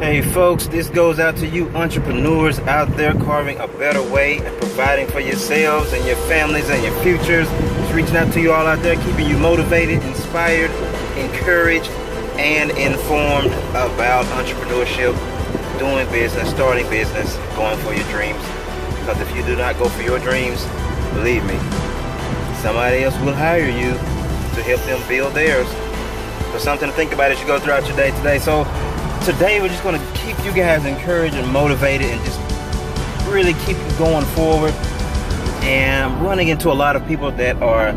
Hey folks, this goes out to you entrepreneurs out there carving a better way and providing for yourselves and your families and your futures. Just reaching out to you all out there, keeping you motivated, inspired, encouraged, and informed about entrepreneurship, doing business, starting business, going for your dreams. Because if you do not go for your dreams, believe me, somebody else will hire you to help them build theirs. So something to think about as you go throughout your day today. So today we're just going to keep you guys encouraged and motivated and just really keep you going forward. And I'm running into a lot of people that are,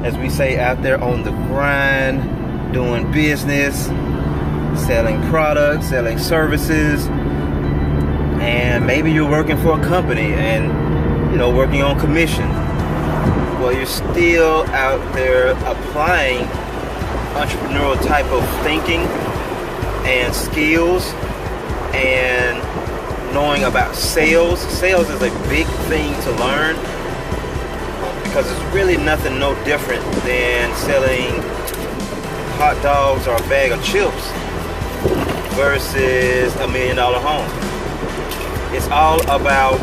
as we say, out there on the grind, doing business, selling products, selling services. And maybe you're working for a company and, working on commission. Well, you're still out there applying entrepreneurial type of thinking and skills and knowing about sales. Sales is a big thing to learn because it's really nothing no different than selling hot dogs or a bag of chips versus $1 million home. It's all about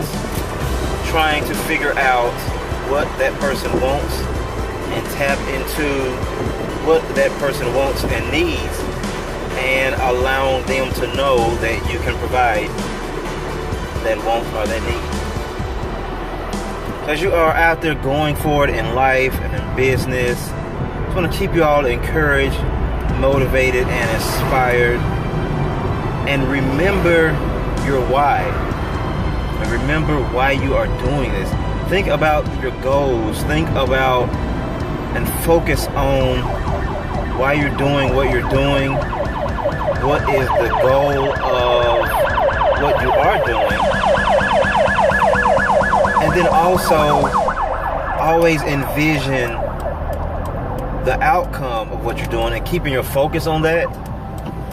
trying to figure out what that person wants and tap into what that person wants and needs, and allowing them to know that you can provide that want or that need. As you are out there going forward in life and in business, I just want to keep you all encouraged, motivated, and inspired. And remember your why. And remember why you are doing this. Think about your goals. Think about and focus on why you're doing what you're doing. What is the goal of what you are doing? And then also always envision the outcome of what you're doing and keeping your focus on that.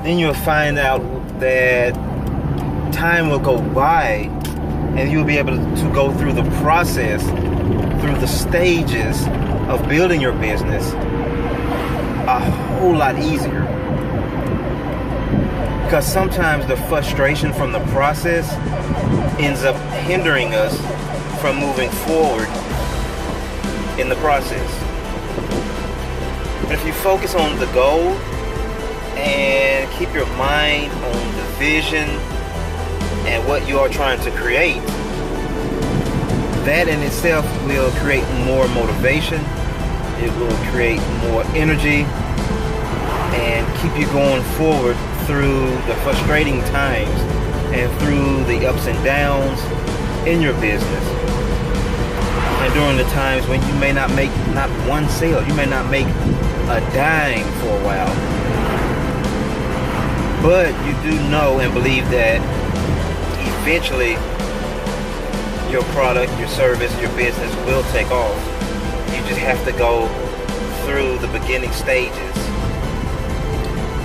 Then you'll find out that time will go by and you'll be able to go through the process, through the stages of building your business a whole lot easier. Because sometimes the frustration from the process ends up hindering us from moving forward in the process. But if you focus on the goal and keep your mind on the vision and what you are trying to create, that in itself will create more motivation. It will create more energy and keep you going forward through the frustrating times and through the ups and downs in your business. And during the times when you may not make not one sale, you may not make a dime for a while. But you do know and believe that eventually your product, your service, your business will take off. You just have to go through the beginning stages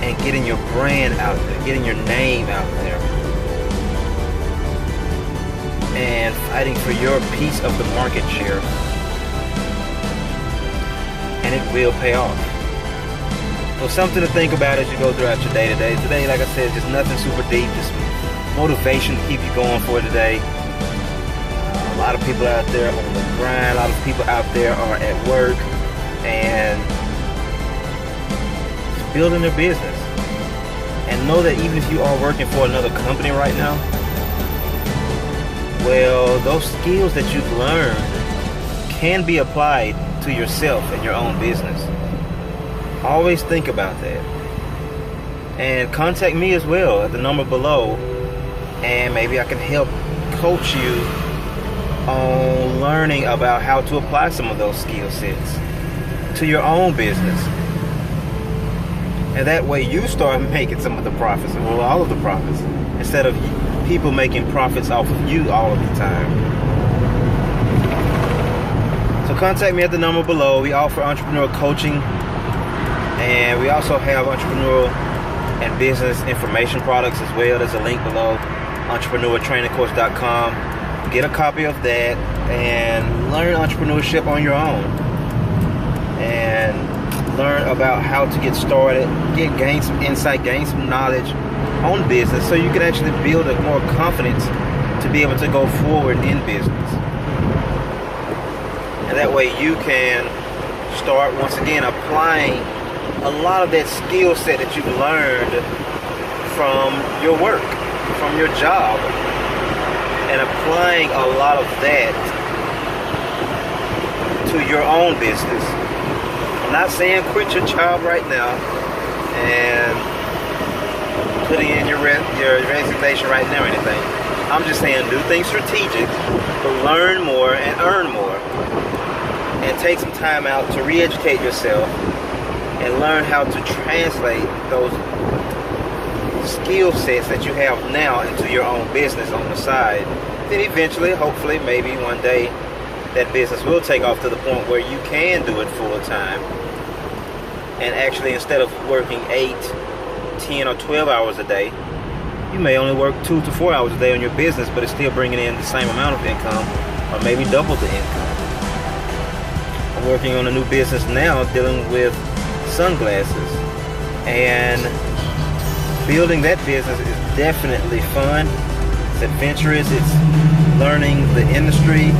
and getting your brand out there, getting your name out there, and fighting for your piece of the market share. And it will pay off. So something to think about as you go throughout your day today. Today, like I said, just nothing super deep, just motivation to keep you going for today. A lot of people out there on the grind, a lot of people out there are at work and just building their business. And know that even if you are working for another company right now, well, those skills that you've learned can be applied to yourself and your own business. Always think about that. And contact me as well at the number below, and maybe I can help coach you on learning about how to apply some of those skill sets to your own business. And that way you start making some of the profits, or all of the profits, instead of people making profits off of you all of the time. So contact me at the number below. We offer entrepreneurial coaching, and we also have entrepreneurial and business information products as well. There's a link below, entrepreneurtrainingcourse.com. Get a copy of that and learn entrepreneurship on your own. And learn about how to get started, gain some insight, gain some knowledge own business so you can actually build a more confidence to be able to go forward in business. And that way you can start once again applying a lot of that skill set that you've learned from your work, from your job, and applying a lot of that to your own business. I'm not saying quit your job right now and putting in your resignation right now or anything. I'm just saying do things strategic, but learn more and earn more. And take some time out to re-educate yourself and learn how to translate those skill sets that you have now into your own business on the side. Then eventually, hopefully, maybe one day, that business will take off to the point where you can do it full time. And actually, instead of working 8, 10, or 12 hours a day, you may only work 2 to 4 hours a day on your business, but it's still bringing in the same amount of income, or maybe double the income. I'm working on a new business now dealing with sunglasses, and building that business is definitely fun. It's adventurous, it's learning the industry,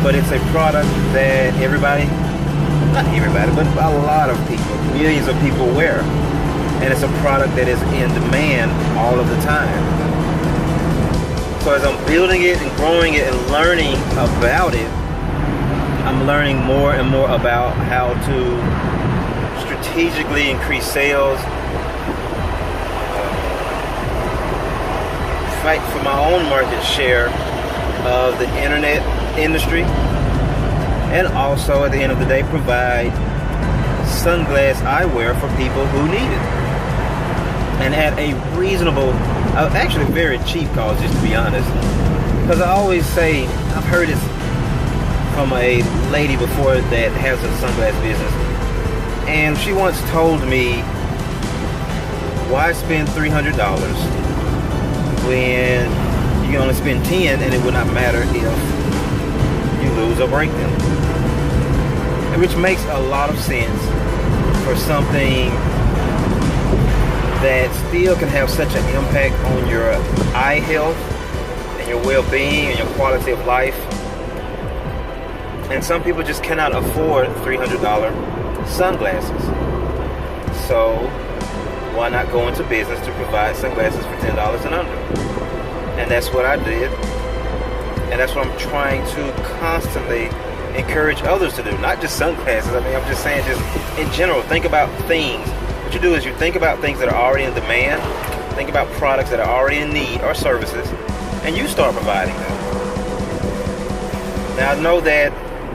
but it's a product that not everybody, but a lot of people, millions of people wear. And it's a product that is in demand all of the time. So as I'm building it and growing it and learning about it, I'm learning more and more about how to strategically increase sales, fight for my own market share of the internet industry, and also at the end of the day provide sunglass eyewear for people who need it, and at a reasonable, actually very cheap cost, just to be honest. Because I always say, I've heard it from a lady before that has a sunglass business, and she once told me, why spend $300 when you can only spend 10 and it would not matter if you lose or break them? Which makes a lot of sense for something that still can have such an impact on your eye health and your well-being and your quality of life. And some people just cannot afford $300 sunglasses. So why not go into business to provide sunglasses for $10 and under? And that's what I did. And that's what I'm trying to constantly encourage others to do. Not just sunglasses. I mean, I'm just saying, just in general, think about things. What you do is you think about things that are already in demand. Think about products that are already in need or services, and you start providing them. Now, I know that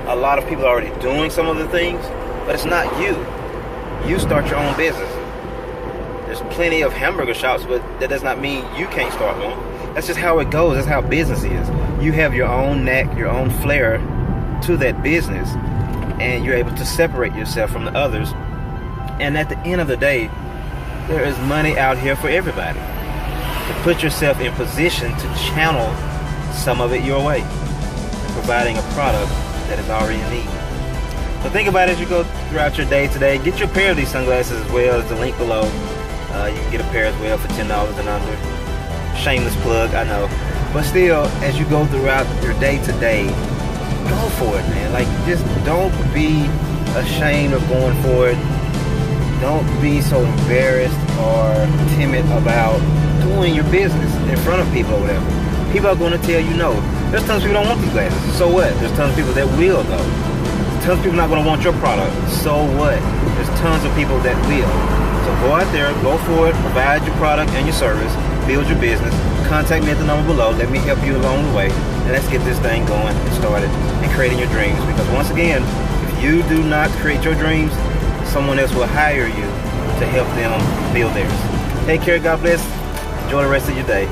a lot of people are already doing some of the things, but it's not you. You start your own business. There's plenty of hamburger shops, but that does not mean you can't start one. That's just how it goes. That's how business is. You have your own knack, your own flair to that business, and you're able to separate yourself from the others. And at the end of the day, there is money out here for everybody. To put yourself in position to channel some of it your way, providing a product that is already in need. So think about it as you go throughout your day today. Get your pair of these sunglasses as well. There's a link below. You can get a pair as well for $10 and under. Shameless plug, I know. But still, as you go throughout your day to day, go for it, man. Like, just don't be ashamed of going for it. Don't be so embarrassed or timid about doing your business in front of people or whatever. People are going to tell you no. There's tons of people don't want these glasses. So what? There's tons of people that will though. There's tons of people not going to want your product. So what? There's tons of people that will. So go out there, go for it, provide your product and your service, build your business. Contact me at the number below. Let me help you along the way. And let's get this thing going and started and creating your dreams. Because once again, if you do not create your dreams, someone else will hire you to help them build theirs. Take care, God bless. Enjoy the rest of your day.